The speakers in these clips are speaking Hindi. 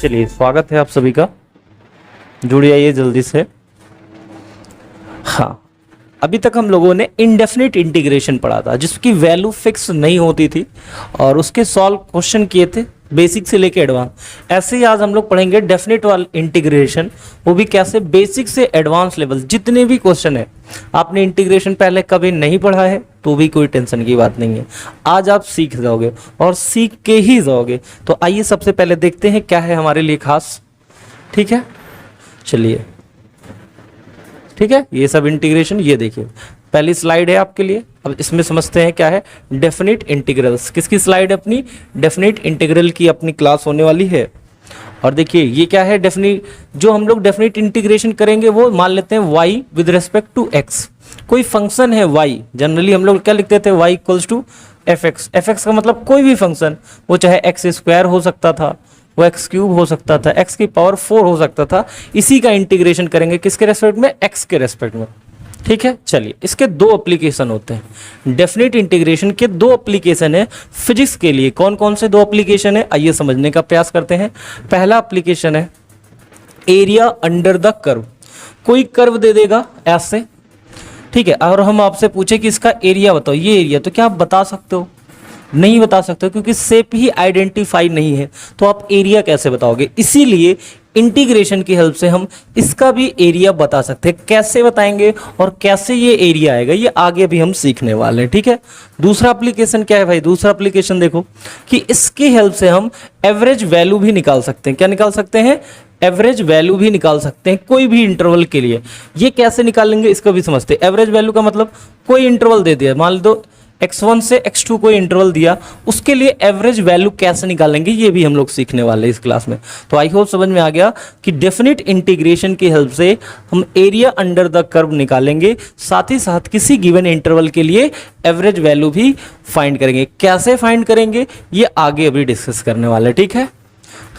चलिए स्वागत है आप सभी का, जुड़ जाइए जल्दी से। हाँ, अभी तक हम लोगों ने इंडेफिनिट इंटीग्रेशन पढ़ा था जिसकी वैल्यू फिक्स नहीं होती थी और उसके सॉल्व क्वेश्चन किए थे बेसिक से लेके एडवांस। ऐसे ही आज हम लोग पढ़ेंगे डेफिनेट वाला इंटीग्रेशन, वो भी कैसे बेसिक से एडवांस लेवल जितने भी क्वेश्चन है। आपने इंटीग्रेशन पहले कभी नहीं पढ़ा है तो भी कोई टेंशन की बात नहीं है, आज आप सीख जाओगे और सीख के ही जाओगे। तो आइए सबसे पहले देखते हैं क्या है हमारे लिए खास। ठीक है, चलिए ठीक है, ये सब इंटीग्रेशन, ये देखिए पहली स्लाइड है आपके लिए। अब इसमें समझते हैं क्या है डेफिनिट इंटीग्रल्स। किसकी स्लाइड है अपनी? डेफिनिट इंटीग्रल की अपनी क्लास होने वाली है। और देखिए ये क्या है डेफिनिट, जो हम लोग डेफिनिट इंटीग्रेशन करेंगे वो मान लेते हैं y with respect to x। कोई फंक्शन है y, जनरली हम लोग क्या लिखते थे y equals to fx। fx का मतलब कोई भी फंक्शन, वो चाहे x स्क्वायर हो सकता था, वो x क्यूब हो सकता था, x की पावर 4 हो सकता था। इसी का इंटीग्रेशन करेंगे किसके रेस्पेक्ट में? x के रेस्पेक्ट में। ठीक है, चलिए इसके दो एप्लीकेशन होते हैं। डेफिनेट इंटीग्रेशन के दो एप्लीकेशन है फिजिक्स के लिए। कौन कौन से दो एप्लीकेशन है आइए समझने का प्रयास करते हैं। पहला एप्लीकेशन है एरिया अंडर द कर्व। कोई कर्व दे देगा ऐसे, ठीक है, और हम आपसे पूछे कि इसका एरिया बताओ, ये एरिया, तो क्या आप बता सकते हो? नहीं बता सकते क्योंकि शेप ही आइडेंटिफाई नहीं है, तो आप एरिया कैसे बताओगे? इसीलिए इंटीग्रेशन की हेल्प से हम इसका भी एरिया बता सकते हैं। कैसे बताएंगे और कैसे ये एरिया आएगा ये आगे भी हम सीखने वाले हैं। ठीक है, दूसरा एप्लीकेशन क्या है भाई? दूसरा एप्लीकेशन देखो कि इसकी हेल्प से हम एवरेज वैल्यू भी निकाल सकते हैं। क्या निकाल सकते हैं? एवरेज वैल्यू भी निकाल सकते हैं कोई भी इंटरवल के लिए। ये कैसे निकालेंगे इसको भी समझते हैं। एवरेज वैल्यू का मतलब कोई इंटरवल दे दिया, मान लो x1 से x2 कोई इंटरवल दिया, उसके लिए एवरेज वैल्यू कैसे निकालेंगे ये भी हम लोग सीखने वाले हैं इस क्लास में। तो आई होप समझ में आ गया कि डेफिनिट इंटीग्रेशन की हेल्प से हम एरिया अंडर द कर्व निकालेंगे, साथ ही साथ किसी गिवन इंटरवल के लिए एवरेज वैल्यू भी फाइंड करेंगे। कैसे फाइंड करेंगे ये आगे अभी डिस्कस करने वाले हैं। ठीक है,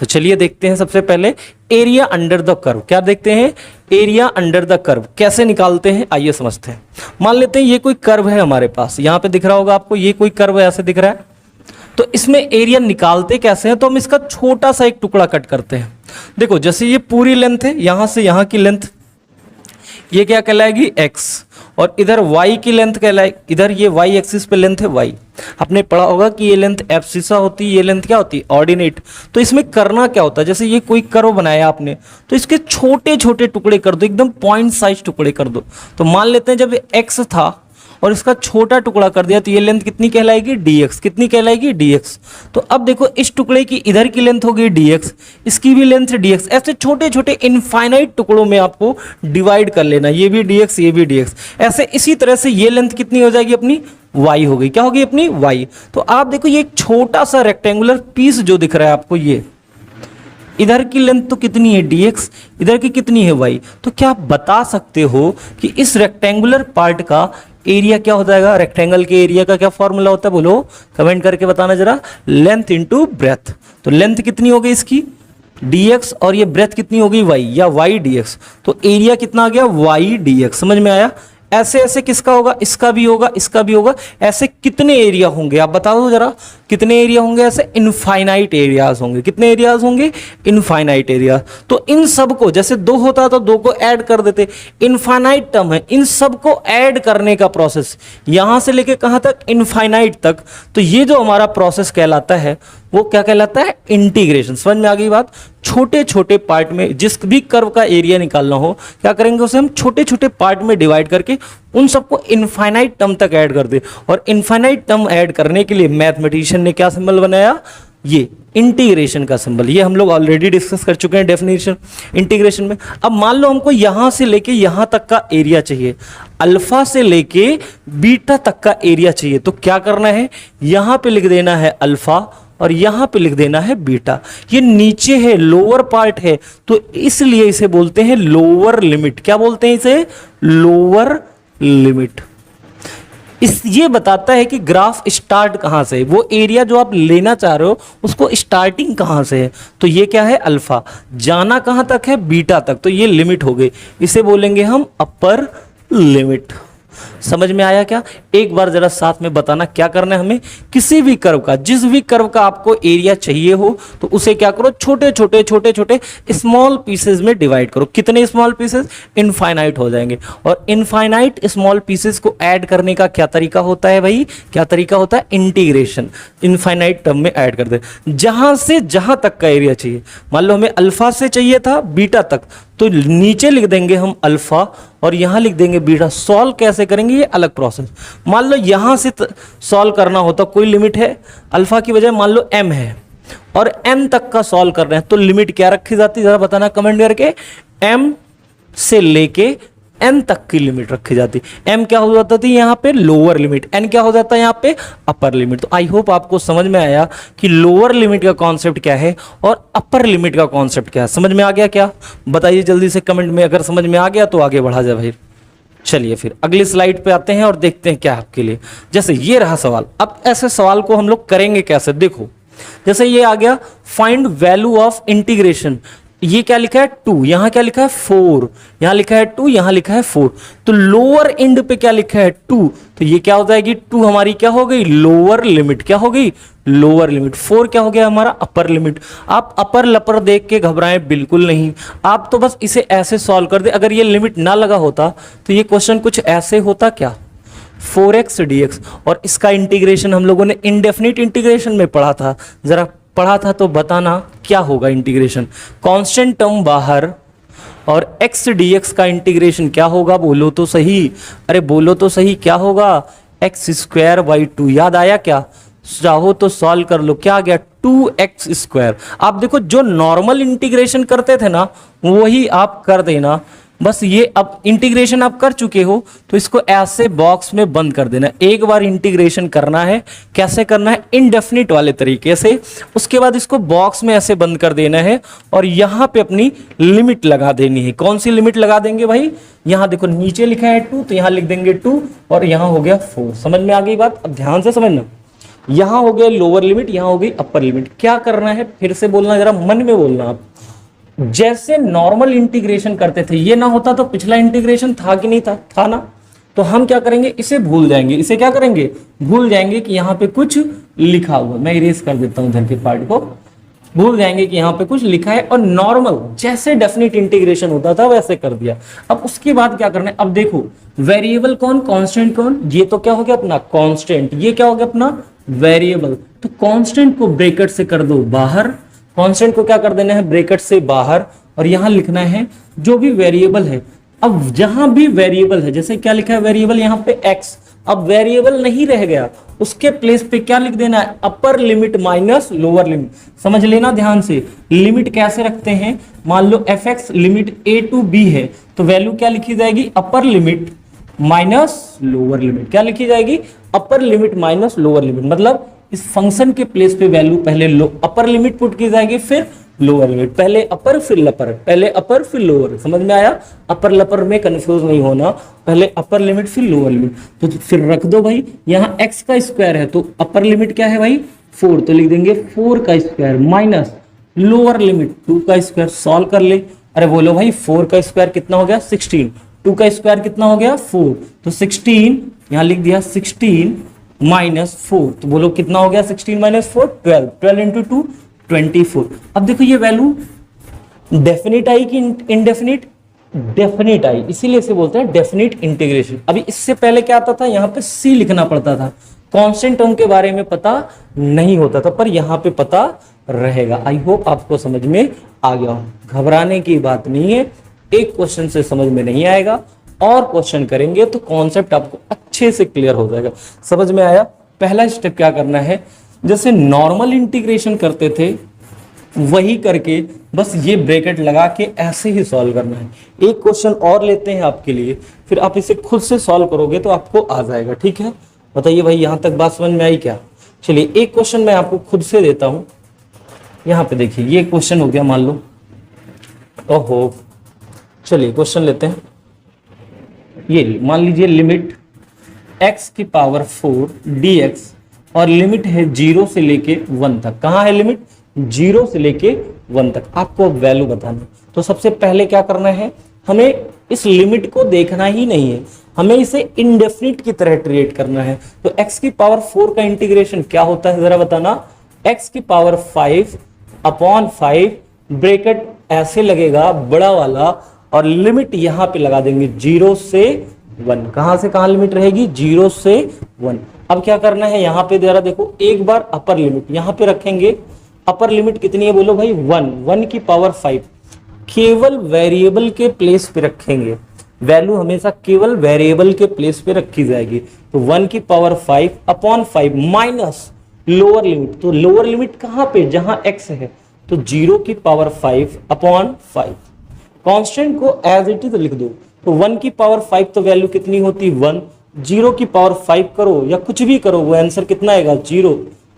तो चलिए देखते हैं सबसे पहले एरिया अंडर द कर्व। क्या देखते हैं? एरिया अंडर द कर्व कैसे निकालते हैं आइए समझते हैं। मान लेते हैं ये कोई कर्व है हमारे पास, यहां पे दिख रहा होगा आपको, ये कोई कर्व ऐसे दिख रहा है। तो इसमें एरिया निकालते कैसे हैं? तो हम इसका छोटा सा एक टुकड़ा कट करते हैं। देखो जैसे ये पूरी लेंथ है, यहां से यहां की लेंथ, ये क्या कहलाएगी? x, और इधर y की लेंथ कहलाएगी, इधर ये y एक्सिस पे लेंथ है y। आपने पढ़ा होगा कि ये लेंथ एब्सिसा होती है, ये लेंथ क्या होती है? ऑर्डिनेट। तो इसमें करना क्या होता है, जैसे ये कोई कर्व बनाया आपने तो इसके छोटे छोटे टुकड़े कर दो, एकदम पॉइंट साइज टुकड़े कर दो। तो मान लेते हैं जब x था और इसका छोटा टुकड़ा कर दिया तो ये लेंथ कितनी कहलाएगी? dx। कितनी कहलाएगी? dx। तो अब देखो इस टुकड़े की इधर की लेंथ होगी dx, इसकी भी लेंथ dx। ऐसे छोटे छोटे इनफाइनाइट टुकड़ों में आपको डिवाइड कर लेना, ये भी dx ये भी dx। ऐसे इसी तरह से ये लेंथ कितनी हो जाएगी अपनी? y हो गई। क्या होगी अपनी? y। तो आप देखो ये एक छोटा सा रेक्टेंगुलर पीस जो दिख रहा है आपको, ये इधर की लेंथ तो कितनी है? dx, इधर की कितनी है? y। तो क्या आप बता सकते हो कि इस रेक्टेंगुलर पार्ट का एरिया क्या हो जाएगा? रेक्टेंगल के एरिया का क्या फॉर्मूला होता है बोलो, कमेंट करके बताना जरा। Length into breadth. तो लेंथ कितनी हो गई इसकी? dx, और ये ब्रेथ कितनी हो गई? y, या y dx। तो एरिया कितना आ गया? y dx। समझ में आया? ऐसे ऐसे किसका होगा? इसका भी होगा, इसका भी होगा। ऐसे कितने एरिया होंगे आप बताओ जरा, कितने एरिया होंगे? ऐसे इनफाइनाइट एरियाज होंगे। कितने एरियाज होंगे? Infinite area. तो इन सब को, जैसे 2 होता तो 2 को ऐड कर देते, इनफाइनाइट टर्म है, इन सब को ऐड करने का प्रोसेस यहां से लेके कहां तक? इनफाइनाइट तक। तो ये जो हमारा प्रोसेस कहलाता है वो क्या कहलाता है? इंटीग्रेशन। समझ में आ गई बात? छोटे छोटे पार्ट में जिस भी कर्व का एरिया निकालना हो क्या करेंगे? उसे हम छोटे छोटे पार्ट में डिवाइड करके उन सबको इनफाइनाइट टर्म तक ऐड कर दे। और इनफाइनाइट टर्म ऐड करने के लिए मैथमेटिशियन ने क्या सिंबल बनाया? ये इंटीग्रेशन का सिंबल। ये हम लोग ऑलरेडी डिस्कस कर चुके हैं डेफिनेशन इंटीग्रेशन में। अब मान लो हमको यहां से लेके यहां तक का एरिया चाहिए, अल्फा से लेके बीटा तक का एरिया चाहिए। तो क्या करना है? यहां पे लिख देना है अल्फा और यहां पे लिख देना है बीटा। ये नीचे है, लोअर पार्ट है, तो इसलिए इसे बोलते हैं लोअर लिमिट। क्या बोलते हैं इसे? Lower limit. ये बताता है कि ग्राफ स्टार्ट कहां से है, वो एरिया जो आप लेना चाह रहे हो उसको स्टार्टिंग कहां से है। तो ये क्या है? अल्फा। जाना कहां तक है? बीटा तक। तो ये लिमिट हो गई, इसे बोलेंगे हम अपर लिमिट। समझ में आया क्या? एक बार जरा साथ में बताना क्या करना है हमें। किसी भी कर्व का, जिस भी कर्व का आपको एरिया चाहिए हो तो उसे क्या करो, छोटे छोटे छोटे छोटे स्मॉल पीसेस में डिवाइड करो। कितने स्मॉल पीसेस? इनफाइनाइट हो जाएंगे। और इनफाइनाइट स्मॉल पीसेस को ऐड करने का क्या तरीका होता है भाई? क्या तरीका होता है? इंटीग्रेशन। इनफाइनाइट टर्म में ऐड कर दे, जहां से जहां तक का एरिया चाहिए। मान लो हमें अल्फा से चाहिए था बीटा तक, तो नीचे लिख देंगे हम अल्फा और यहां लिख देंगे बीटा। सॉल्व कैसे करेंगे ये अलग प्रोसेस। मान लो यहां से सॉल्व करना होता, कोई लिमिट है अल्फा की बजाय मान लो m है और m तक का सॉल्व कर रहे हैं, तो लिमिट क्या रखी जाती है? जरा बताना कमेंट करके। m से लेके n तक की लिमिट रखी जाती। m क्या हो जाता थी यहाँ पे? Lower limit. n क्या हो जाता है यहाँ पे? Upper limit. तो आई होप आपको समझ में आया कि लोअर लिमिट का कॉन्सेप्ट क्या है और अपर लिमिट का कॉन्सेप्ट क्या है। समझ में आ गया क्या? बताइए जल्दी से कमेंट में, अगर समझ में आ गया तो आगे बढ़ा जाए भाई। चलिए फिर अगली स्लाइड पे आते हैं और देखते हैं क्या आपके लिए। जैसे ये रहा सवाल। अब ऐसे सवाल को हम लोग करेंगे कैसे? देखो जैसे ये आ गया, फाइंड वैल्यू ऑफ इंटीग्रेशन। ये क्या लिखा है? 2। यहां क्या लिखा है? 4। यहां लिखा है 2, यहां लिखा है 4। तो लोअर एंड पे क्या लिखा है? 2। तो ये क्या हो जाएगी? 2 हमारी क्या हो गई? Lower limit. क्या हो गई? Lower limit. 4 क्या हो गया हमारा? Upper limit. आप अपर लपर देख के घबराएं बिल्कुल नहीं, आप तो बस इसे ऐसे सॉल्व कर दे। अगर ये लिमिट ना लगा होता तो ये क्वेश्चन कुछ ऐसे होता क्या? 4x dx। और इसका इंटीग्रेशन हम लोगों ने इंडेफिनिट इंटीग्रेशन में पढ़ा था। जरा पढ़ा था तो बताना क्या होगा इंटीग्रेशन। कांस्टेंट टर्म बाहर और x dx का इंटीग्रेशन क्या होगा? बोलो तो सही, अरे बोलो तो सही, क्या होगा? x square by 2। याद आया क्या? चाहो तो सॉल्व कर लो। क्या आ गया? 2x square. आप देखो जो नॉर्मल इंटीग्रेशन करते थे ना वही आप कर देना। बस ये अब इंटीग्रेशन आप कर चुके हो तो इसको ऐसे बॉक्स में बंद कर देना। एक बार इंटीग्रेशन करना है, कैसे करना है? इंडेफिनिट वाले तरीके से। उसके बाद इसको बॉक्स में ऐसे बंद कर देना है और यहां पे अपनी लिमिट लगा देनी है। कौन सी लिमिट लगा देंगे भाई? यहां देखो नीचे लिखा है 2 तो यहां लिख देंगे 2 और यहां हो गया 4। समझ में आ गई बात? अब ध्यान से समझना। यहां हो गया लोअर लिमिट, यहां हो गई अपर लिमिट। क्या करना है फिर से बोलना, जरा मन में बोलना आप। जैसे नॉर्मल इंटीग्रेशन करते थे, ये ना होता तो पिछला इंटीग्रेशन था कि नहीं था? था ना। तो हम क्या करेंगे? इसे भूल जाएंगे। इसे क्या करेंगे? भूल जाएंगे कि यहाँ पे कुछ लिखा हुआ। मैं इरेज कर देता हूँ इधर के पार्ट को। भूल जाएंगे कि यहाँ पे कुछ लिखा है और नॉर्मल जैसे डेफिनिट इंटीग्रेशन होता था वैसे कर दिया। अब उसके बाद क्या करना है? अब देखो वेरिएबल कौन, कांस्टेंट कौन? ये तो क्या हो गया अपना कांस्टेंट, ये क्या हो गया अपना वेरिएबल। तो कांस्टेंट को ब्रैकेट से कर दो बाहर, कांस्टेंट को क्या कर देना है? ब्रैकेट से बाहर, और यहां लिखना है जो भी वेरिएबल है। अब जहां भी वेरिएबल है, जैसे क्या लिखा है वेरिएबल यहाँ पे x, अब वेरिएबल नहीं रह गया, उसके प्लेस पे क्या लिख देना है? Upper limit minus lower limit. समझ लेना ध्यान से, लिमिट कैसे रखते हैं। मान लो fx limit a to b है तो वैल्यू क्या लिखी जाएगी? Upper limit minus lower limit. क्या लिखी जाएगी? Upper limit minus lower limit. मतलब इस फंक्शन के प्लेस पे वैल्यू पहले अपर लिमिट पुट की जाएगी फिर लोअर लिमिट। पहले अपर फिर लपर, पहले अपर फिर लोअर। समझ में आया? अपर लपर में कंफ्यूज नहीं होना, पहले अपर लिमिट फिर लोअर लिमिट। तो फिर रख दो भाई, यहाँ x का स्क्वायर है तो अपर लिमिट क्या है भाई? 4, तो लिख देंगे 4 का स्क्वायर माइनस लोअर लिमिट 2 का स्क्वायर। सॉल्व कर ले। अरे बोलो भाई 4 का स्क्वायर कितना हो गया? 16। 2 का स्क्वायर कितना हो गया? 4। तो 16 यहाँ लिख दिया 16 माइनस 4, तो बोलो कितना हो गया? 16 माइनस 4 12, 12 इंटू 2 24। अब देखो ये वैल्यू डेफिनिट आई कि इनडेफिनिट? डेफिनिट आई, इसीलिए इसे बोलते हैं डेफिनिट इंटीग्रेशन। अभी इससे पहले क्या आता था? यहाँ पे c लिखना पड़ता था, कांस्टेंट टर्म के बारे में पता नहीं होता था, पर यहाँ पे पता रहेगा। आई होप आपको समझ में आ गया हो। घबराने की बात नहीं है, एक क्वेश्चन से समझ में नहीं आएगा और क्वेश्चन करेंगे तो कॉन्सेप्ट आपको अच्छे से क्लियर हो जाएगा। समझ में आया? पहला स्टेप क्या करना है? जैसे नॉर्मल इंटीग्रेशन करते थे वही करके बस ये ब्रैकेट लगा के ऐसे ही सॉल्व करना है। एक क्वेश्चन और लेते हैं आपके लिए, फिर आप इसे खुद से सॉल्व करोगे तो आपको आ जाएगा। ठीक है, बताइए भाई यहां तक बात समझ में आई क्या? चलिए एक क्वेश्चन मैं आपको खुद से देता हूं। यहाँ पे देखिए ये क्वेश्चन हो गया, मान लो। ओहो, चलिए क्वेश्चन लेते हैं। ये मान लीजिए लिमिट x की पावर 4 dx और लिमिट है 0 से लेके 1 तक। कहाँ है लिमिट? 0 से लेके 1 तक। आपको वैल्यू बताना। तो सबसे पहले क्या करना है? हमें इस लिमिट को देखना ही नहीं है, हमें इसे इंडेफिनिट की तरह ट्रीट करना है। तो x की पावर 4 का इंटीग्रेशन क्या होता है जरा बताना। x की पावर 5 अपॉन 5, ब्रैकेट ऐसे लगेगा बड़ा वाला, और लिमिट यहां पे लगा देंगे 0 से 1। कहां से कहां लिमिट रहेगी? 0 से 1। अब क्या करना है, यहां पे जरा देखो, एक बार अपर लिमिट यहां पे रखेंगे। अपर लिमिट कितनी है बोलो भाई? 1 की पावर 5। केवल वेरिएबल के प्लेस पे रखेंगे, वैल्यू हमेशा केवल वेरिएबल के प्लेस पे रखी जाएगी। तो 1 की power 5 upon 5 minus lower limit. तो लोअर लिमिट कहां पे? जहां x है। तो 0 की पावर 5 अपॉन 5। कांस्टेंट को एज इट इज लिख दो। तो 1 की पावर 5 तो वैल्यू कितनी होती? 1। 0 की पावर 5 करो या कुछ भी करो, वो आंसर कितना आएगा? 0।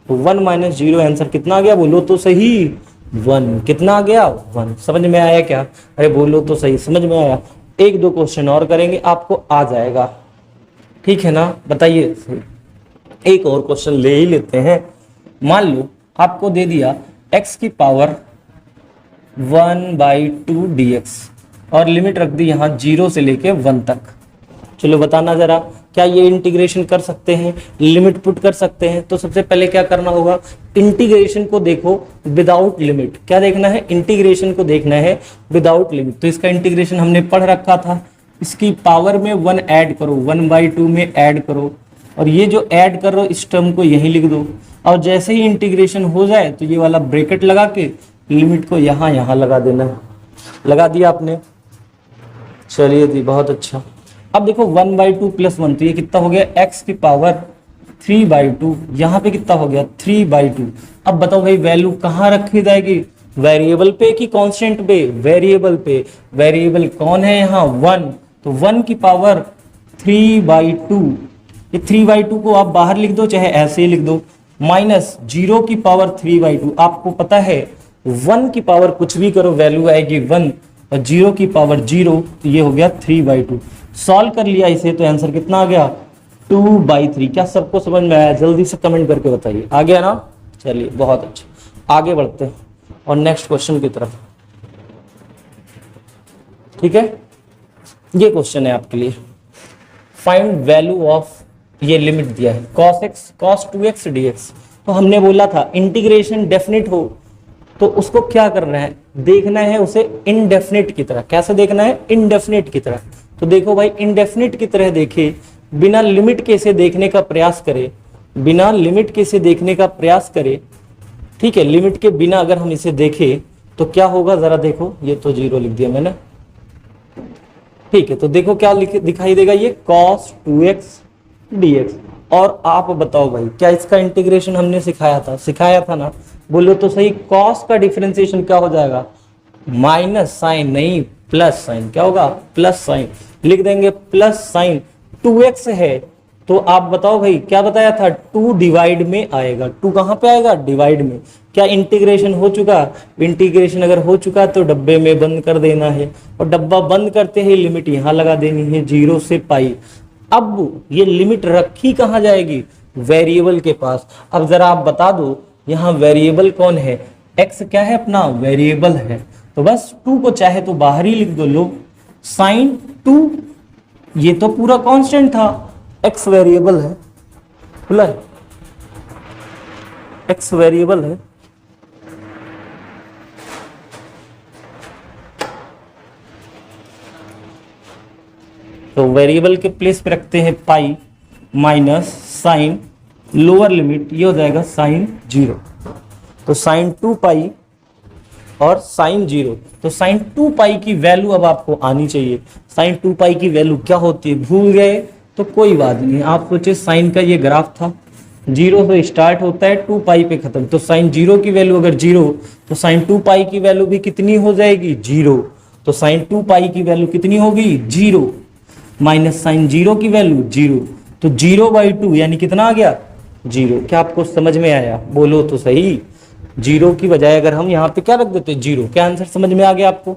तो 1 माइनस 0 आंसर कितना आ गया? बोलो तो सही, 1। कितना आ गया? 1। समझ में आया क्या? अरे बोलो तो सही, समझ में आया? एक दो क्वेश्चन और करेंगे, आपको आ जाएगा, ठीक है ना? बताइए, एक और क्वेश्चन ले ही लेते हैं। मान लो आपको दे दिया x की पावर 1/2 dx और लिमिट रख दी यहां 0 से लेके 1 तक। चलो बताना जरा, क्या ये इंटीग्रेशन कर सकते हैं, लिमिट पुट कर सकते हैं? तो सबसे पहले क्या करना होगा, इंटीग्रेशन को देखो विदाउट लिमिट। क्या देखना है? इंटीग्रेशन को देखना है विदाउट लिमिट। तो इसका इंटीग्रेशन हमने पढ़ रखा था, इसकी पावर में 1 ऐड करो, 1/2 में ऐड करो, और ये जो ऐड कर रहे हो इस टर्म को यहीं लिख दो। और जैसे ही इंटीग्रेशन हो जाए तो ये वाला ब्रैकेट लगा के लिमिट को यहां लगा देना है। लगा दिया आपने? चलिए जी, बहुत अच्छा। अब देखो 1/2 + 1, तो ये कितना हो गया? x की पावर 3/2। यहाँ पे कितना हो गया? 3/2। अब बताओ भाई वैल्यू कहाँ रखी जाएगी? वेरिएबल पे कि कांस्टेंट पे? वेरिएबल पे। वेरिएबल कौन है यहाँ? 1। तो 1 की पावर 3/2, ये 3/2 को आप बाहर लिख दो, चाहे ऐसे ही लिख दो, माइनस 0 की पावर 3/2। आपको पता है 1 की पावर कुछ भी करो वैल्यू आएगी 1, और 0 की पावर 0, तो ये हो गया 3/2। सॉल्व कर लिया इसे तो आंसर कितना आ गया? 2/3। क्या सबको समझ में आया? जल्दी से कमेंट करके बताइए, आ गया ना? चलिए बहुत अच्छा, आगे बढ़ते हैं और नेक्स्ट क्वेश्चन की तरफ। ठीक है, ये क्वेश्चन है आपके लिए। फाइंड वैल्यू ऑफ, ये लिमिट दिया है cos x cos 2x dx। तो हमने बोला था इंटीग्रेशन डेफिनिट हो तो उसको क्या करना है? देखना है उसे इनडेफिनिट की तरह। कैसे देखना है? इनडेफिनिट की तरह। तो देखो भाई, इनडेफिनिट की तरह देखे, बिना लिमिट के इसे देखने का प्रयास करे, बिना लिमिट के इसे देखने का प्रयास करे, ठीक है? लिमिट के बिना अगर हम इसे देखें तो क्या होगा जरा देखो। ये तो 0 लिख दिया मैंने, ठीक है? तो देखो क्या दिखाई देगा, ये cos 2x dx। और आप बताओ भाई, क्या इसका इंटीग्रेशन हमने सिखाया था ना? बोलो तो सही। cos का डिफरेंशिएशन क्या हो जाएगा? माइनस साइन नहीं, प्लस साइन। क्या होगा? Plus sign. लिख देंगे प्लस साइन। 2x है तो आप बताओ भाई, क्या बताया था? 2 डिवाइड में आएगा। 2 कहां पे आएगा? डिवाइड में। क्या इंटीग्रेशन हो चुका? इंटीग्रेशन अगर हो चुका तो डब्बे में बंद कर देना है, और डब्बा बंद करते ही लिमिट यहां लगा देनी है 0 से पाई। अब ये लिमिट रखी कहां जाएगी? वेरिएबल के पास। अब जरा आप बता दो, यहाँ वेरिएबल कौन है? x क्या है अपना? वेरिएबल है। तो बस 2 को चाहे तो बाहर ही लिख दो। लो साइन 2, ये तो पूरा कांस्टेंट था, x वेरिएबल है, खुला है, x वेरिएबल है। तो वेरिएबल के प्लेस पे रखते हैं pi minus sine, lower limit ये हो जाएगा साइन 0। तो साइन 2 पाई और साइन 0। तो साइन 2 पाई की वैल्यू अब आपको आनी चाहिए। साइन 2 पाई की वैल्यू क्या होती है? भूल गए तो कोई बात नहीं। आप सोचे साइन का ये ग्राफ था, 0 से स्टार्ट होता है, 2 पाई पे खत्म। तो साइन 0 की वैल्यू अगर 0, तो साइन 2 पाई की वैल्यू भी कितनी हो जाएगी? 0। तो साइन 2 पाई की वैल्यू कितनी होगी? 0 माइनस साइन 0 की वैल्यू 0। तो 0/2 यानी कितना आ गया? 0। क्या आपको समझ में आया? बोलो तो सही। 0 की बजाय अगर हम यहाँ पे क्या रख देते? 0। क्या आंसर समझ में आ गया आपको?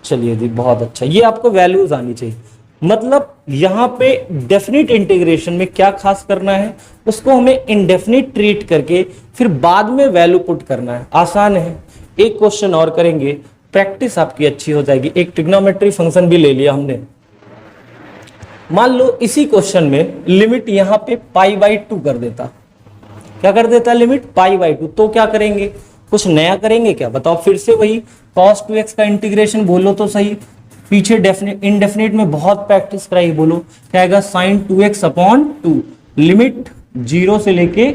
चलिए जी, बहुत अच्छा। ये आपको वैल्यूज आनी चाहिए। मतलब यहाँ पे डेफिनिट इंटीग्रेशन में क्या खास करना है, उसको हमें इनडेफिनिट ट्रीट करके फिर बाद में वैल्यू पुट करना है। आसान है। एक क्वेश्चन और करेंगे प्रैक्टिस आपकी अच्छी हो जाएगी। एक ट्रिग्नोमेट्री फंक्शन भी ले लिया हमने। मान लो इसी क्वेश्चन में लिमिट यहाँ पे π/2 कर देता, क्या कर देता है लिमिट π/2, तो क्या करेंगे, कुछ नया करेंगे क्या बताओ। फिर से वही cos 2x का इंटीग्रेशन बोलो तो सही, पीछे डेफिनेट इनडेफिनेट में बहुत प्रैक्टिस कराई, बोलो क्या आएगा sin 2x/2 लिमिट 0 से लेके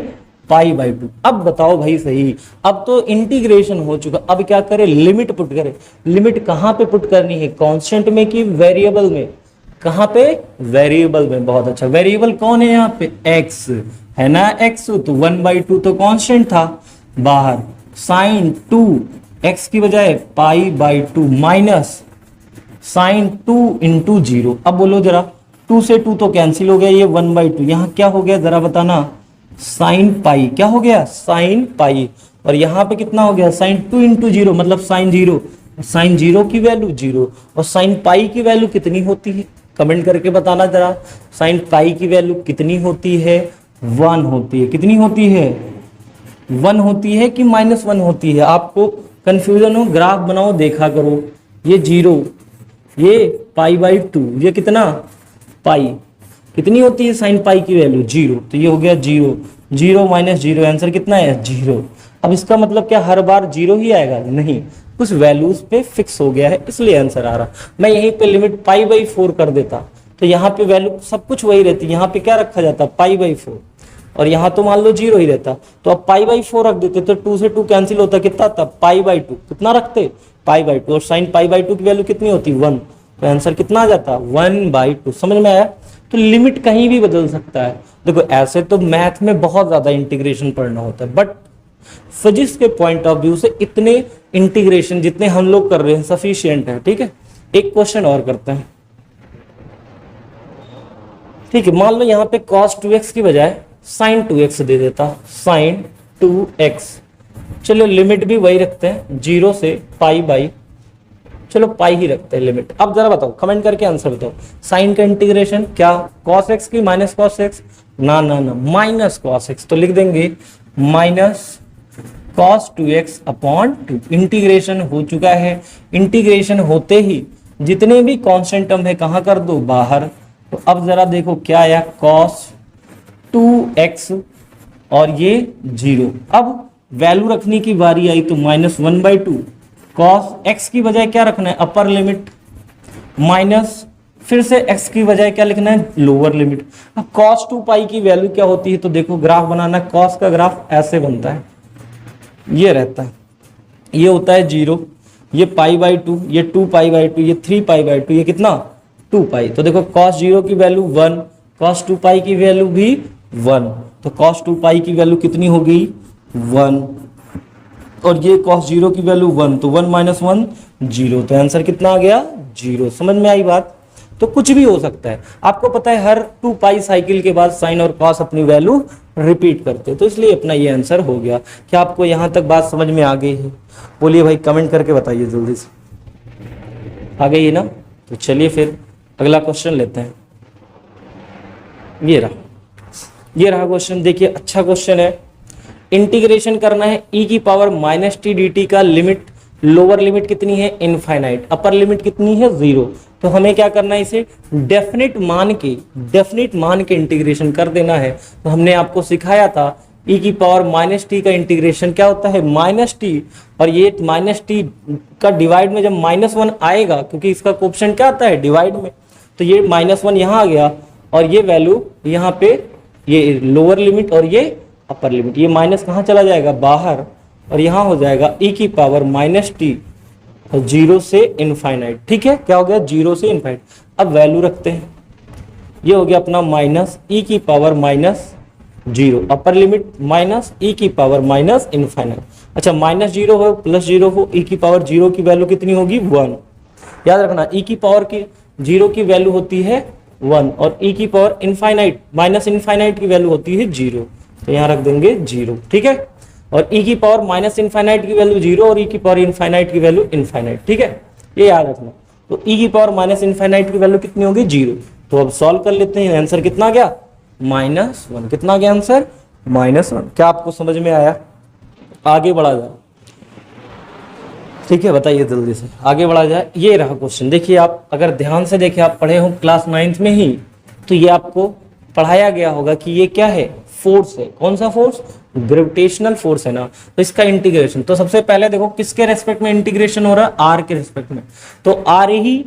π/2। अब बताओ भाई सही, अब तो इंटीग्रेशन हो चुका, अब क्या करें लिमिट पुट करें। लिमिट कहां पे पुट करनी है, कांस्टेंट में कि वेरिएबल में, कहां पे वेरिएबल में। बहुत अच्छा, वेरिएबल कौन है यहाँ पे x है ना, x तो 1/2 तो कांस्टेंट था बाहर, sin 2x की बजाय π/2 माइनस sin 2 इंटू 0। अब बोलो जरा 2 से 2 तो कैंसिल हो गया, ये 1/2 यहाँ क्या हो गया जरा बताना, sin पाई, क्या हो गया sin पाई, और यहाँ पे कितना हो गया sin 2 इंटू 0 मतलब sin 0, sin 0 की वैल्यू 0 और sin पाई की वैल्यू कितनी होती है, कमेंट करके बताना जरा। sin पाई की वैल्यू कितनी होती है, 1 होती है। कितनी होती है, 1 होती है कि -1 होती है। आपको कंफ्यूजन हो, ग्राफ बनाओ देखा करो, ये 0, ये π/2, ये कितना पाई, कितनी होती है sin पाई की वैल्यू 0, तो ये हो गया 0, 0 माइनस 0, आंसर कितना है 0। अब इसका मतलब क्या हर बार 0 ही आएगा, नहीं, कुछ वैल्यूज पे फिक्स हो गया है इसलिए आंसर आ रहा। मैं यहीं पे लिमिट π/4 कर देता तो यहाँ पे वैल्यू सब कुछ वही रहती, यहाँ पे क्या रखा जाता π/4 और यहाँ तो मान लो 0 ही रहता, तो अब π/4 रख देते तो 2 से 2 कैंसिल होता, कितना था π/2, कितना रखते π/2, और sin π/2 की वैल्यू कितनी होती 1, तो आंसर कितना आ जाता 1/2। समझ में आया। तो लिमिट कहीं भी बदल सकता है। देखो ऐसे तो मैथ में बहुत ज्यादा इंटीग्रेशन पढ़ना होता है, बट फिजिक्स के पॉइंट ऑफ व्यू से इतने इंटीग्रेशन जितने हम लोग कर रहे हैं सफिशिएंट है। ठीक है, एक क्वेश्चन और करते हैं। ठीक है, मान लो यहाँ पे cos 2x की बजाय sin 2x दे देता, sin 2x। चलो लिमिट भी वही रखते हैं 0 से π/, चलो पाई ही रखते हैं लिमिट। अब जरा बताओ, कमेंट करके आंसर बताओ, साइन का इंटीग्रेशन क्या cos x की माइनस cos x, ना ना ना माइनस cos x, तो लिख देंगे माइनस cos 2x/2। इंटीग्रेशन हो चुका है, इंटीग्रेशन होते ही जितने भी कांस्टेंट टर्म है कहां कर दो बाहर। तो अब जरा देखो क्या आया cos 2x और ये 0। अब वैल्यू रखने की बारी आई तो -1/2, cos x की बजाय क्या रखना है अपर लिमिट, माइनस फिर से x की बजाय क्या लिखना है लोअर लिमिट। अब cos 2 की वैल्यू क्या होती है, तो देखो ग्राफ बनाना, cos का ग्राफ ऐसे बनता है, ये रहता है, ये होता है 0, ये π/2, ये 2π/2, ये 3π/2, ये कितना 2π। तो देखो cos 0 की वैल्यू 1, cos 2 की वैल्यू भी 1, तो cos 2 की वैल्यू कितनी हो गई 1, और ये cos 0 की वैल्यू 1, तो 1 - 1 0, तो आंसर कितना आ गया 0। समझ में आई बात। तो कुछ भी हो सकता है, आपको पता है हर 2π साइकिल के बाद साइन और कॉस अपनी वैल्यू रिपीट करते हैं, तो इसलिए अपना ये आंसर हो गया। क्या आपको यहाँ तक बात समझ में आ गई है, बोलिए भाई, कमेंट करके बताइए जल्दी से, आ गई है ना। तो चलिए फिर अगला क्वेश्चन लेते हैं। ये रहा क्वेश्चन, देखिए अच्छा क्वेश्चन है। इंटीग्रेशन करना है e की पावर -t dt का लिमिट, लोअर लिमिट कितनी है इनफाइनाइट, अपर लिमिट कितनी है 0। तो हमें क्या करना है, इसे डेफिनेट मान के इंटीग्रेशन कर देना है। तो हमने आपको सिखाया था e की पावर -t का इंटीग्रेशन क्या होता है -t, और ये -t का डिवाइड में जब -1 आएगा, क्योंकि इसका कोएफिशिएंट क्या आता है डिवाइड में, तो ये -1 यहाँ आ गया और ये वैल्यू यहाँ पे, ये लोअर लिमिट और ये अपर लिमिट, ये माइनस कहाँ चला जाएगा बाहर, और यहाँ हो जाएगा e की पावर -t 0 से इनफाइनाइट। ठीक है, क्या हो गया 0 से इनफाइनाइट। अब वैल्यू रखते हैं, ये हो गया अपना -e की पावर -0, अपर लिमिट -e की पावर इनफाइनाइट। अच्छा -0 हो +0 हो, e की पावर 0 की वैल्यू कितनी होगी 1। याद रखना e की पावर की 0 की वैल्यू होती है 1 और e की पावर इनफाइनाइट इनफाइनाइट की वैल्यू होती है 0, तो यहाँ रख देंगे 0। ठीक है, और e की पावर -इनफाइनाइट की वैल्यू 0 और e की पावर इनफाइनाइट की वैल्यू इनफाइनाइट। ठीक है, ये याद रखना। तो e की पावर -इनफाइनाइट की वैल्यू कितनी होगी 0। तो अब सॉल्व कर लेते हैं, आंसर कितना गया -1। कितना गया आंसर -1। क्या आपको समझ में आया, आगे बढ़ा जाए। ठीक है, बताइए जल्दी से आगे बढ़ा जाए। ये रहा क्वेश्चन, देखिए आप अगर ध्यान से देखें, आप पढ़े हो क्लास 9th में ही, तो ये आपको पढ़ाया गया होगा कि ये क्या है, फोर्स है। कौन सा फोर्स, ग्रेविटेशनल फोर्स है ना। तो इसका इंटीग्रेशन, तो सबसे पहले देखो किसके रेस्पेक्ट में इंटीग्रेशन हो रहा है, आर के रेस्पेक्ट में। तो आर ही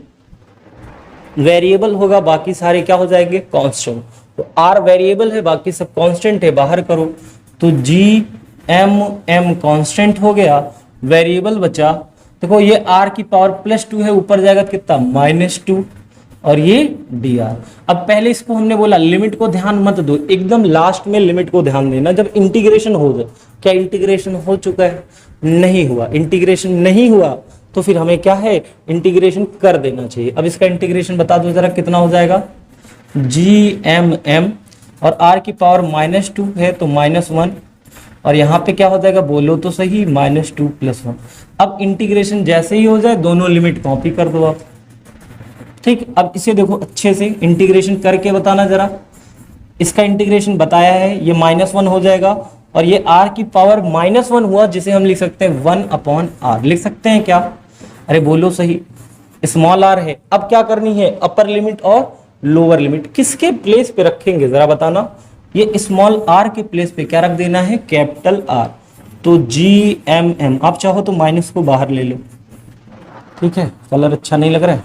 वेरिएबल होगा, बाकी सारे क्या हो जाएंगे, कांस्टेंट। तो आर वेरिएबल है, बाकी सब कांस्टेंट है, बाहर करो तो जी एम एम कांस्टेंट हो गया, वेरिएबल बचा। देखो ये आर की पावर +2 है, ऊपर जाएगा कितना, -2, और ये डी आर। अब पहले इसको हमने बोला लिमिट को ध्यान मत दो, एकदम लास्ट में लिमिट को ध्यान देना जब इंटीग्रेशन हो जाए। क्या इंटीग्रेशन हो चुका है, नहीं हुआ। इंटीग्रेशन नहीं हुआ तो फिर हमें क्या है, इंटीग्रेशन कर देना चाहिए। अब इसका इंटीग्रेशन बता दो जरा कितना हो जाएगा, जी एम एम, और आर की पावर -2 है तो -1, और यहाँ पे क्या हो जाएगा, बोलो तो सही, -2 + 1। अब इंटीग्रेशन जैसे ही हो जाए दोनों लिमिट कॉपी कर दो आप। ठीक, अब इसे देखो अच्छे से इंटीग्रेशन करके बताना जरा। इसका इंटीग्रेशन बताया है, ये -1 हो जाएगा, और ये r की पावर -1 हुआ, जिसे हम लिख सकते हैं 1/r। लिख सकते हैं क्या, अरे बोलो सही, स्मॉल r है। अब क्या करनी है, अपर लिमिट और लोअर लिमिट किसके प्लेस पे रखेंगे जरा बताना। ये स्मॉल r के प्लेस पे क्या रख देना है, कैपिटल R। तो जी एम एम, आप चाहो तो माइनस को बाहर ले लो, ठीक है, कलर अच्छा नहीं लग रहा है,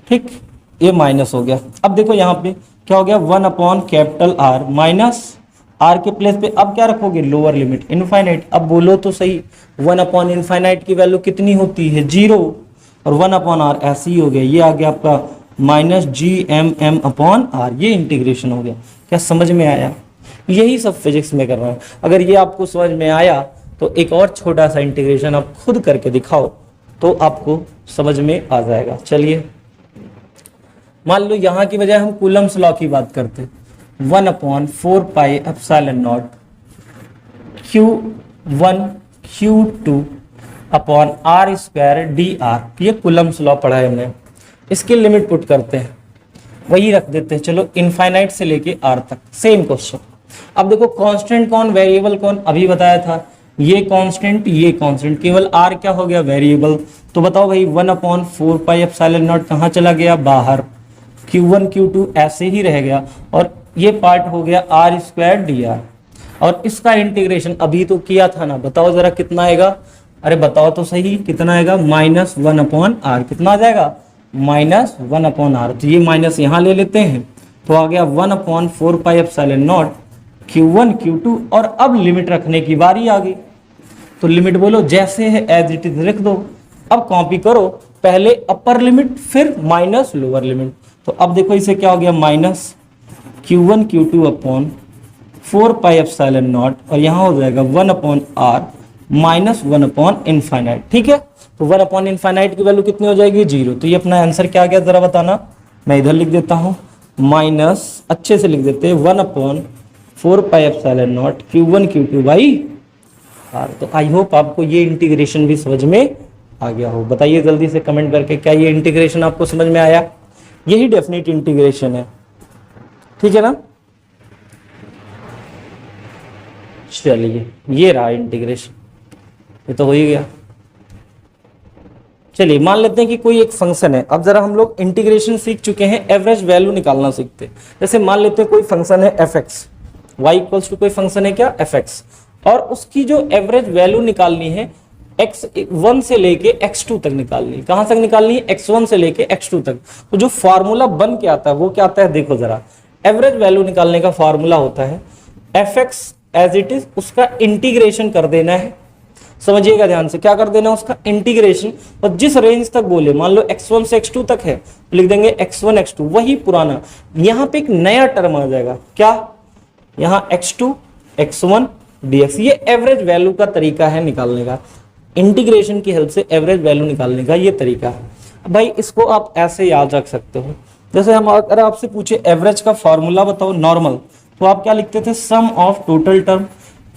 ठीक, ये माइनस हो गया। अब देखो यहाँ पे क्या हो गया, 1/R माइनस r के प्लेस पे अब क्या रखोगे, लोअर लिमिट इनफाइनाइट। अब बोलो तो सही, 1/∞ की वैल्यू कितनी होती है, 0, और 1/r ऐसे ही हो गया। ये आ गया आपका -GMM/r। ये इंटीग्रेशन हो गया। क्या समझ में आया, यही सब फिजिक्स में कर रहा हूँ। अगर ये आपको समझ में आया तो एक और छोटा सा इंटीग्रेशन आप खुद करके दिखाओ तो आपको समझ में आ जाएगा। चलिए मान लो यहाँ की बजाय हम कूलम्स लॉ की बात करते, 1/4πε0 Q1 Q2 r² dr। ये कूलम्स लॉ पढ़ा है हमने। इसकी लिमिट पुट करते हैं, वही रख देते हैं, चलो इनफाइनाइट से लेके r तक, सेम क्वेश्चन। अब देखो कांस्टेंट कौन, वेरिएबल कौन, अभी बताया था, ये कांस्टेंट ये कांस्टेंट, केवल r क्या हो गया, वेरिएबल। तो बताओ भाई 1/4πε0 कहाँ चला गया, बाहर, Q1 Q2 ऐसे ही रह गया, और ये पार्ट हो गया r² dr। और इसका इंटीग्रेशन अभी तो किया था ना, बताओ जरा कितना आएगा, अरे बताओ तो सही कितना आएगा, -1/r। कितना आ जाएगा, -1/r। तो ये माइनस यहाँ ले लेते हैं, तो आ गया 1/4πε0 Q1 Q2। और अब लिमिट रखने की बारी आ गई, तो लिमिट बोलो जैसे है एज इट इज रख दो। अब कॉपी करो, पहले अपर लिमिट फिर माइनस लोअर लिमिट। तो अब देखो इसे क्या हो गया, -Q1 Q2/4πε0, और यहाँ हो जाएगा 1/r -1/∞। ठीक है, तो 1/∞ की वैल्यू कितनी हो जाएगी, 0। तो ये अपना आंसर क्या आ गया जरा बताना। मैं इधर लिख देता हूँ, माइनस, अच्छे से लिख देते हैं, 1/4πε0 Q1 Q2/r। तो आई होप आपको ये इंटीग्रेशन भी समझ में आ गया हो। बताइए जल्दी से कमेंट करके, क्या ये इंटीग्रेशन आपको समझ में आया। यही डेफिनेट इंटीग्रेशन है, ठीक है ना। चलिए ये रहा इंटीग्रेशन, ये तो हो ही गया। चलिए मान लेते हैं कि कोई एक फंक्शन है। अब जरा हम लोग इंटीग्रेशन सीख चुके हैं, एवरेज वैल्यू निकालना सीखते हैं। जैसे मान लेते हैं कोई फंक्शन है fx, y इक्वल्स टू कोई फंक्शन है क्या, fx, और उसकी जो एवरेज वैल्यू निकालनी है x1 से लेके x2 तक निकालनी है। कहां तक निकालनी है, x1 से लेके x2 तक। तो जो फॉर्मूला बन के आता है वो क्या आता है, देखो जरा, एवरेज वैल्यू निकालने का फॉर्मूला होता है fx एज इट इज, उसका इंटीग्रेशन कर देना है। समझिएगा ध्यान से, क्या कर देना, उसका इंटीग्रेशन, और जिस रेंज तक बोले, मान लो x1 से x2 तक है तो लिख देंगे x1 x2, वही पुराना। यहाँ पे एक नया टर्म आ जाएगा, क्या, यहाँ x2 x1 dx। ये एवरेज वैल्यू का तरीका है निकालने का, इंटीग्रेशन की हेल्प से एवरेज वैल्यू निकालने का ये तरीका है। भाई इसको आप ऐसे याद रख सकते हो, जैसे हम अगर आपसे पूछे एवरेज का फॉर्मूला बताओ नॉर्मल, तो आप क्या लिखते थे, sum of total term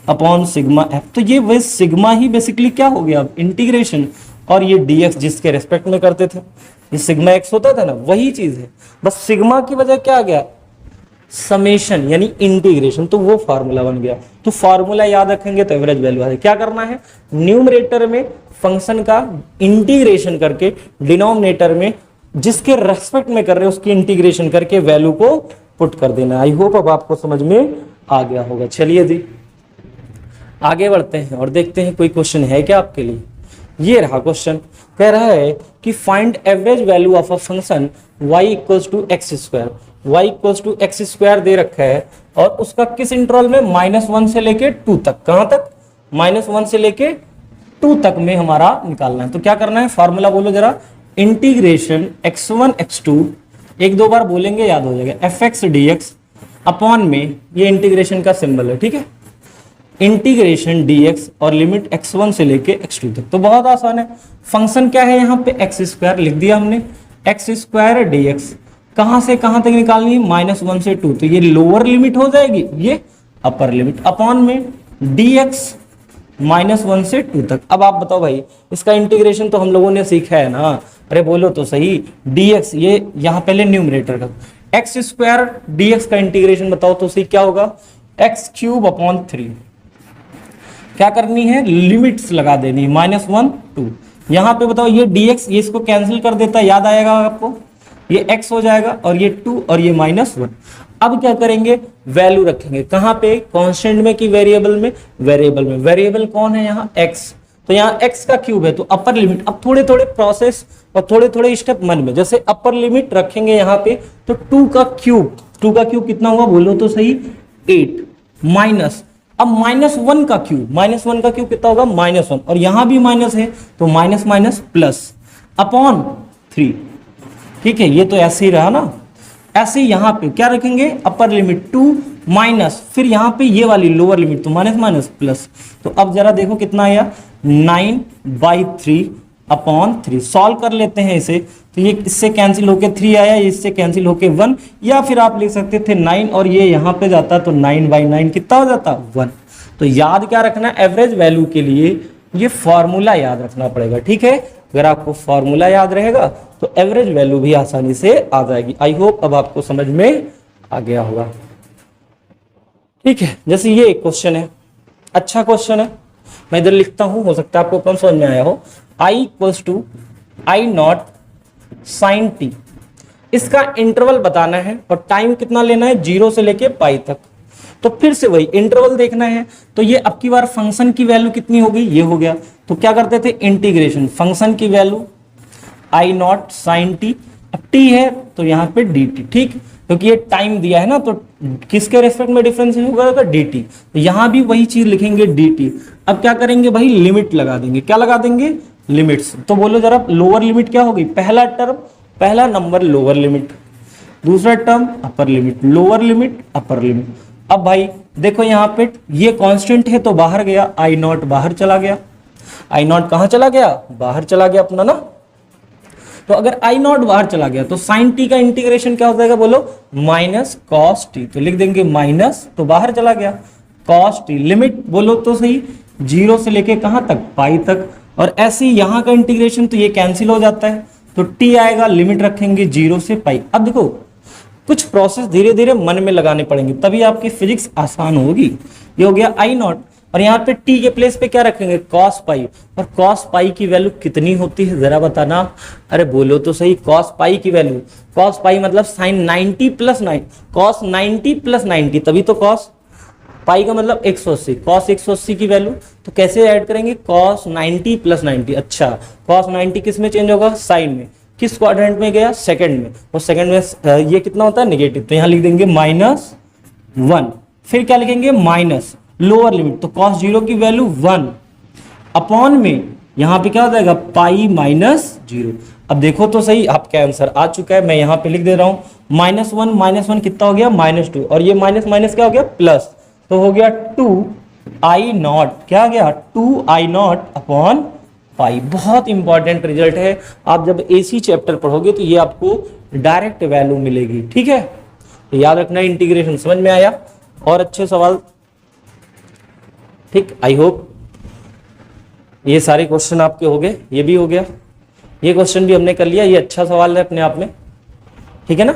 upon sigma F. तो ये वही सिग्मा ही बेसिकली क्या हो गया, इंटीग्रेशन, और ये dx जिसके रेस्पेक्ट में करते थे, ये सिग्मा x होता था ना, वही चीज है, बस सिग्मा की वजह क्या आ गया, समेशन यानी इंटीग्रेशन, तो वो फार्मूला बन गया। तो फार्मूला याद रखेंगे तो एवरेज वैल्यू आ जाएगी। क्या करना है, न्यूमरेटर में फंक्शन का इंटीग्रेशन करके डिनोमिनेटर में जिसके रेस्पेक्ट में कर रहे हैं उसकी इंटीग्रेशन करके वैल्यू को पुट कर देना। आई होप अब आपको समझ में आ गया होगा। चलिए जी आगे बढ़ते हैं और देखते हैं कोई क्वेश्चन है क्या आपके लिए। ये रहा क्वेश्चन, कह रहा है कि find average value of a function y equals to x square. y equals to x square दे रखा है और उसका किस इंटरवल में, -1 से लेके 2 तक। कहां तक, -1 से लेके 2 तक में हमारा निकालना है। तो क्या करना है, फार्मूला बोलो जरा, इंटीग्रेशन x1 x2, एक दो बार बोलेंगे याद हो जाएगा, fx dx अपॉन में, ये इंटीग्रेशन का सिंबल है, ठीक है, इंटीग्रेशन dx और लिमिट x1 से लेके x2 तक। तो बहुत आसान है, फंक्शन क्या है यहाँ पे, एक्स स्क्वायर लिख दिया हमने, एक्स स्क्वायर dx कहां से कहां तक निकालनी है, -1 से 2, तो ये लोअर लिमिट हो जाएगी, ये अपर लिमिट, अपॉन में dx -1 से 2 तक। अब आप बताओ भाई, इसका इंटीग्रेशन तो हम लोगों ने सीखा है ना, अरे बोलो तो सही, dx ये यहाँ पहले न्यूमरेटर का, एक्स स्क्वायर dx का इंटीग्रेशन बताओ तो सही क्या होगा, x³ अपॉन 3। क्या करनी है, लिमिट्स लगा देनी, -1 2, यहाँ पे बताओ ये dx, ये इसको कैंसिल कर देता है, याद आएगा आपको, ये x हो जाएगा और ये 2 और ये -1। अब क्या करेंगे, वैल्यू रखेंगे कहां पे, कांस्टेंट में कि वेरिएबल में, वेरिएबल में। वेरिएबल कौन है यहाँ, x, तो यहाँ x का क्यूब है तो अपर लिमिट। अब थोड़े थोड़े प्रोसेस और थोड़े थोड़े स्टेप मन में, जैसे अपर लिमिट रखेंगे यहाँ पे तो 2 का क्यूब कितना हुआ बोलो तो सही, 8 माइनस, अब -1 का क्यूब कितना होगा, -1, और यहां भी माइनस है तो माइनस माइनस प्लस अपॉन 3, ठीक है, ये तो ऐसे ही रहा ना। ऐसे यहां पे क्या रखेंगे, अपर लिमिट 2 माइनस, फिर यहां पे ये वाली लोअर लिमिट तो माइनस माइनस प्लस। तो अब जरा देखो कितना आया, 9/3 अपॉन 3। सॉल्व कर लेते हैं इसे, तो ये इससे कैंसिल होके 3 आया, इससे कैंसिल होके 1, या फिर आप लिख सकते थे 9 और ये यहाँ पे जाता तो 9/9 कितना हो जाता, 1। तो याद क्या रखना, एवरेज वैल्यू के लिए ये फॉर्मूला याद रखना पड़ेगा, ठीक है। अगर आपको फॉर्मूला याद रहेगा तो एवरेज वैल्यू भी आसानी से आ जाएगी। आई होप अब आपको समझ में आ गया होगा, ठीक है। जैसे ये एक क्वेश्चन है, अच्छा क्वेश्चन है, मैं इधर लिखता हूं, हो सकता है आपको कम समझ में आया हो। I equals to I0 sin t, इसका इंटरवल बताना है और टाइम कितना लेना है, 0 से लेके पाई तक। तो फिर से वही इंटरवल देखना है, तो ये अब की बार फंक्शन की वैल्यू कितनी हो गई, ये हो गया। तो क्या करते थे, इंटीग्रेशन फंक्शन की वैल्यू I0 sin t, अब t है तो यहाँ पे dt, ठीक, क्योंकि ये टाइम दिया है ना, तो किसके रेस्पेक्ट में डिफरेंस होगा, dt, तो यहां भी वही चीज लिखेंगे dt। अब क्या करेंगे भाई, लिमिट लगा देंगे, क्या लगा देंगे, लिमिट्स। तो बोलो जरा, लोअर लिमिट क्या होगी, पहला टर्म, पहला नंबर लोअर लिमिट, दूसरा term upper limit, lower limit upper limit. अब भाई देखो यहाँ पे ये कांस्टेंट है तो बाहर गया, I0 बाहर चला गया, I0 कहां चला गया, बाहर चला गया अपना ना। तो अगर I0 बाहर चला गया तो sin t का इंटीग्रेशन क्या हो जाएगा बोलो, माइनस cos t, तो लिख देंगे माइनस, तो बाहर चला गया cos t, लिमिट बोलो तो सही 0 से लेके कहां तक, पाई तक, और ऐसे ही यहां का इंटीग्रेशन तो ये कैंसिल हो जाता है, तो t आएगा, लिमिट रखेंगे 0 से पाई। अब देखो कुछ प्रोसेस धीरे धीरे मन में लगाने पड़ेंगे तभी आपकी फिजिक्स आसान होगी। ये हो गया I0 और यहाँ पे t के प्लेस पे क्या रखेंगे, cos पाई, और cos पाई की वैल्यू कितनी होती है जरा बताना, अरे बोलो तो सही, cos पाई की वैल्यू, cos पाई मतलब sin 90 प्लस 9, cos 90 प्लस 90, तभी तो cos पाई का मतलब 180, cos 180 की वैल्यू, तो कैसे ऐड करेंगे, cos 90 प्लस 90। अच्छा, cos 90 किस में चेंज होगा, साइन में, किस क्वाड्रेंट में गया, सेकंड में, और सेकंड में ये कितना होता है, नेगेटिव, तो यहाँ लिख देंगे -1, फिर क्या लिखेंगे, माइनस लोअर लिमिट, तो cos 0 की वैल्यू 1 अपॉन में यहाँ पे क्या हो जाएगा, पाई -0। अब देखो तो सही, आपका आंसर आ चुका है, मैं यहाँ पे लिख दे रहा हूँ, -1 कितना हो गया, -2, और ये माइनस माइनस क्या हो गया, प्लस, तो हो गया 2I0, क्या आ गया, 2I0 अपॉन पाई। बहुत इंपॉर्टेंट रिजल्ट है, आप जब AC चैप्टर पढ़ोगे तो ये आपको डायरेक्ट वैल्यू मिलेगी, ठीक है। तो याद रखना, इंटीग्रेशन समझ में आया, और अच्छे सवाल, ठीक, आई होप ये सारे क्वेश्चन आपके हो गए, ये भी हो गया, ये क्वेश्चन भी हमने कर लिया, ये अच्छा सवाल है अपने आप में, ठीक है ना।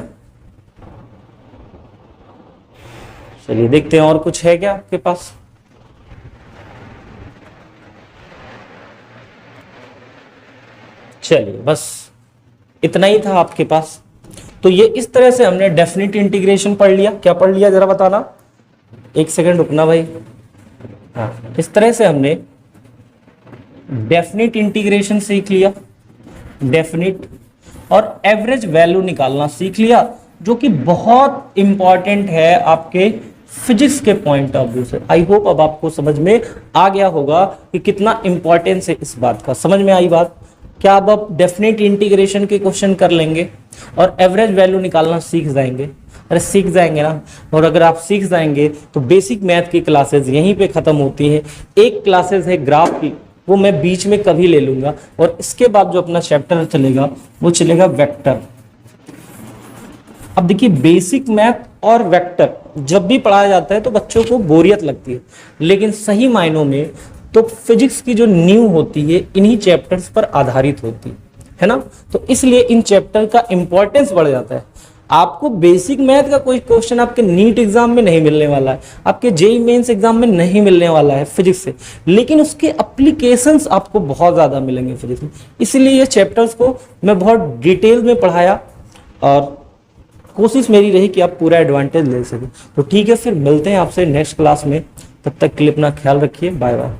चलिए देखते हैं और कुछ है क्या आपके पास। चलिए बस इतना ही था आपके पास। तो ये इस तरह से हमने डेफिनेट इंटीग्रेशन पढ़ लिया। क्या पढ़ लिया जरा बताना, एक सेकंड रुकना भाई। हाँ, इस तरह से हमने डेफिनेट इंटीग्रेशन सीख लिया, डेफिनेट और एवरेज वैल्यू निकालना सीख लिया, जो कि बहुत इंपॉर्टेंट है आपके फिजिक्स के पॉइंट ऑफ व्यू से। आई होप अब आपको समझ में आ गया होगा कि कितना इंपॉर्टेंस है इस बात का। समझ में आई बात? क्या अब आप डेफिनेट इंटीग्रेशन के क्वेश्चन कर लेंगे और एवरेज वैल्यू निकालना सीख जाएंगे? अरे सीख जाएंगे ना। और अगर आप सीख जाएंगे तो बेसिक मैथ की क्लासेस यहीं पे खत्म होती हैं। एक क्लासेस है ग्राफ की, वो मैं बीच में कभी ले लूंगा, और इसके बाद जो अपना चैप्टर चलेगा वो चलेगा वेक्टर। अब देखिए, बेसिक मैथ और वेक्टर जब भी पढ़ाया जाता है तो बच्चों को बोरियत लगती है, लेकिन सही मायनों में तो फिजिक्स की जो नींव होती है इन्हीं चैप्टर्स पर आधारित होती है ना। तो इसलिए इन चैप्टर का इंपॉर्टेंस बढ़ जाता है। आपको बेसिक मैथ का कोई क्वेश्चन आपके नीट एग्जाम में नहीं मिलने वाला है, आपके जेईई मेंस एग्जाम में नहीं मिलने वाला है फिजिक्स से, लेकिन उसके एप्लीकेशंस आपको बहुत ज्यादा मिलेंगे फिजिक्स में। इसलिए ये चैप्टर्स को मैं बहुत डिटेल में पढ़ाया और कोशिश मेरी रही कि आप पूरा एडवांटेज ले सकें। तो ठीक है, फिर मिलते हैं आपसे नेक्स्ट क्लास में। तब तक के लिए अपना ख्याल रखिए। Bye bye.